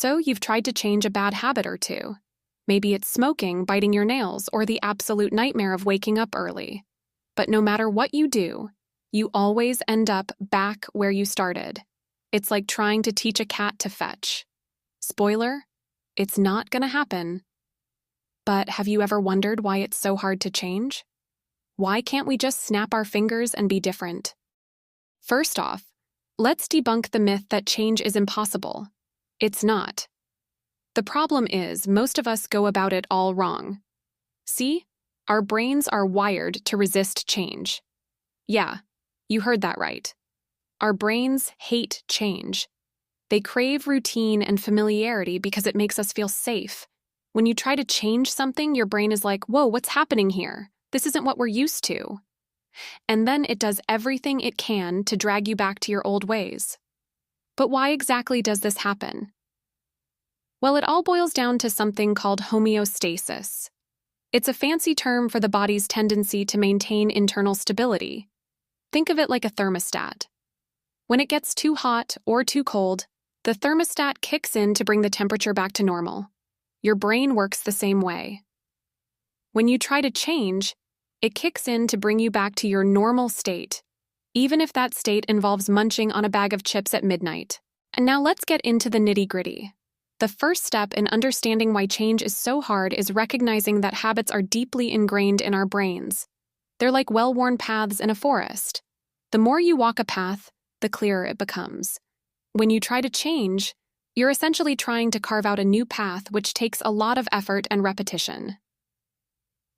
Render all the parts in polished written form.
So you've tried to change a bad habit or two. Maybe it's smoking, biting your nails, or the absolute nightmare of waking up early. But no matter what you do, you always end up back where you started. It's like trying to teach a cat to fetch. Spoiler, it's not gonna happen. But have you ever wondered why it's so hard to change? Why can't we just snap our fingers and be different? First off, let's debunk the myth that change is impossible. It's not. The problem is, most of us go about it all wrong. See? Our brains are wired to resist change. Yeah, you heard that right. Our brains hate change. They crave routine and familiarity because it makes us feel safe. When you try to change something, your brain is like, whoa, what's happening here? This isn't what we're used to. And then it does everything it can to drag you back to your old ways. But why exactly does this happen? Well, it all boils down to something called homeostasis. It's a fancy term for the body's tendency to maintain internal stability. Think of it like a thermostat. When it gets too hot or too cold, the thermostat kicks in to bring the temperature back to normal. Your brain works the same way. When you try to change, it kicks in to bring you back to your normal state, even if that state involves munching on a bag of chips at midnight. And now let's get into the nitty-gritty. The first step in understanding why change is so hard is recognizing that habits are deeply ingrained in our brains. They're like well-worn paths in a forest. The more you walk a path, the clearer it becomes. When you try to change, you're essentially trying to carve out a new path, which takes a lot of effort and repetition.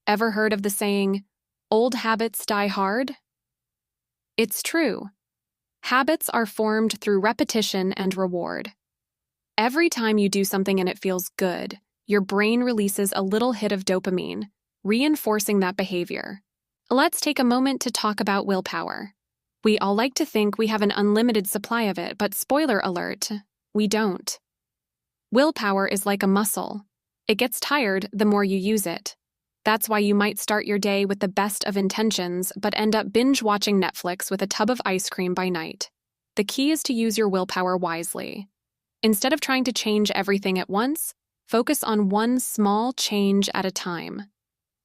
Ever heard of the saying, "Old habits die hard"? It's true. Habits are formed through repetition and reward. Every time you do something and it feels good, your brain releases a little hit of dopamine, reinforcing that behavior. Let's take a moment to talk about willpower. We all like to think we have an unlimited supply of it, but spoiler alert, we don't. Willpower is like a muscle. It gets tired the more you use it. That's why you might start your day with the best of intentions, but end up binge-watching Netflix with a tub of ice cream by night. The key is to use your willpower wisely. Instead of trying to change everything at once, focus on one small change at a time.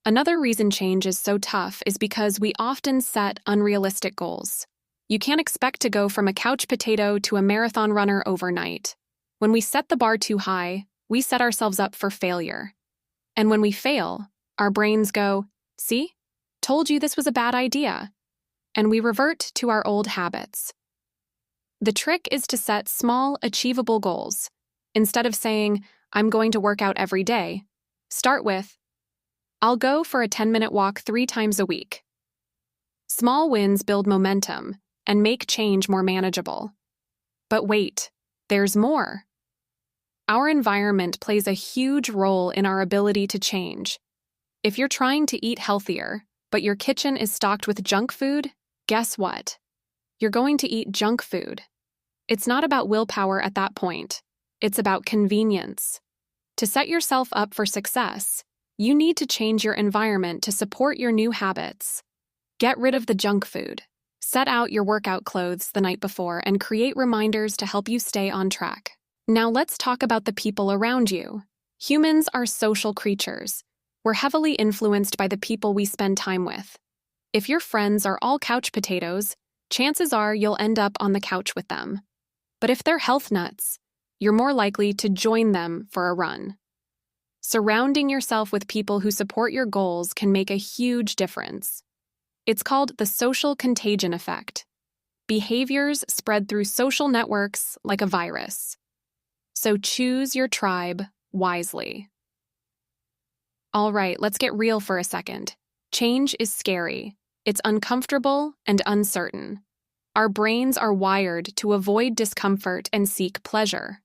Another reason change is so tough is because we often set unrealistic goals. You can't expect to go from a couch potato to a marathon runner overnight. When we set the bar too high, we set ourselves up for failure. And when we fail, our brains go, "See? Told you this was a bad idea." And we revert to our old habits. The trick is to set small, achievable goals. Instead of saying, "I'm going to work out every day," start with, "I'll go for a 10-minute walk 3 times a week." Small wins build momentum and make change more manageable. But wait, there's more. Our environment plays a huge role in our ability to change. If you're trying to eat healthier, but your kitchen is stocked with junk food, guess what? You're going to eat junk food. It's not about willpower at that point. It's about convenience. To set yourself up for success, you need to change your environment to support your new habits. Get rid of the junk food. Set out your workout clothes the night before and create reminders to help you stay on track. Now let's talk about the people around you. Humans are social creatures. We're heavily influenced by the people we spend time with. If your friends are all couch potatoes, chances are you'll end up on the couch with them. But if they're health nuts, you're more likely to join them for a run. Surrounding yourself with people who support your goals can make a huge difference. It's called the social contagion effect. Behaviors spread through social networks like a virus. So choose your tribe wisely. All right, let's get real for a second. Change is scary. It's uncomfortable and uncertain. Our brains are wired to avoid discomfort and seek pleasure.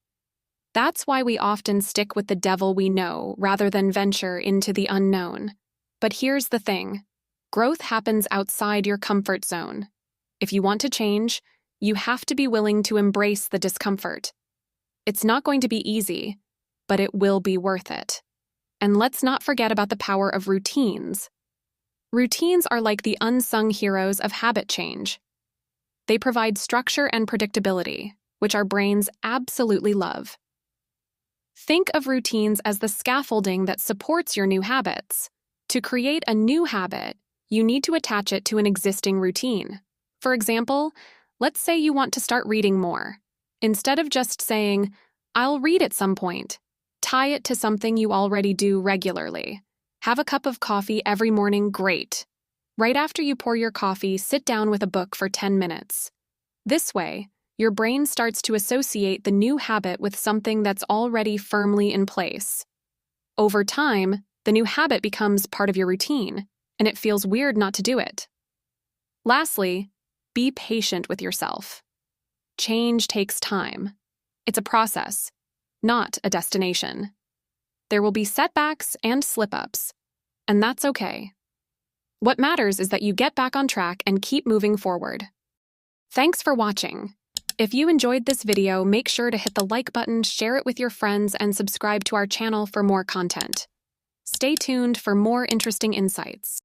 That's why we often stick with the devil we know rather than venture into the unknown. But here's the thing. Growth happens outside your comfort zone. If you want to change, you have to be willing to embrace the discomfort. It's not going to be easy, but it will be worth it. And let's not forget about the power of routines. Routines are like the unsung heroes of habit change. They provide structure and predictability, which our brains absolutely love. Think of routines as the scaffolding that supports your new habits. To create a new habit, you need to attach it to an existing routine. For example, let's say you want to start reading more. Instead of just saying, "I'll read at some point," tie it to something you already do regularly. Have a cup of coffee every morning, great. Right after you pour your coffee, sit down with a book for 10 minutes. This way, your brain starts to associate the new habit with something that's already firmly in place. Over time, the new habit becomes part of your routine, and it feels weird not to do it. Lastly, be patient with yourself. Change takes time. It's a process, not a destination. There will be setbacks and slip-ups, and that's okay. What matters is that you get back on track and keep moving forward. Thanks for watching. If you enjoyed this video, make sure to hit the like button, share it with your friends, and subscribe to our channel for more content. Stay tuned for more interesting insights.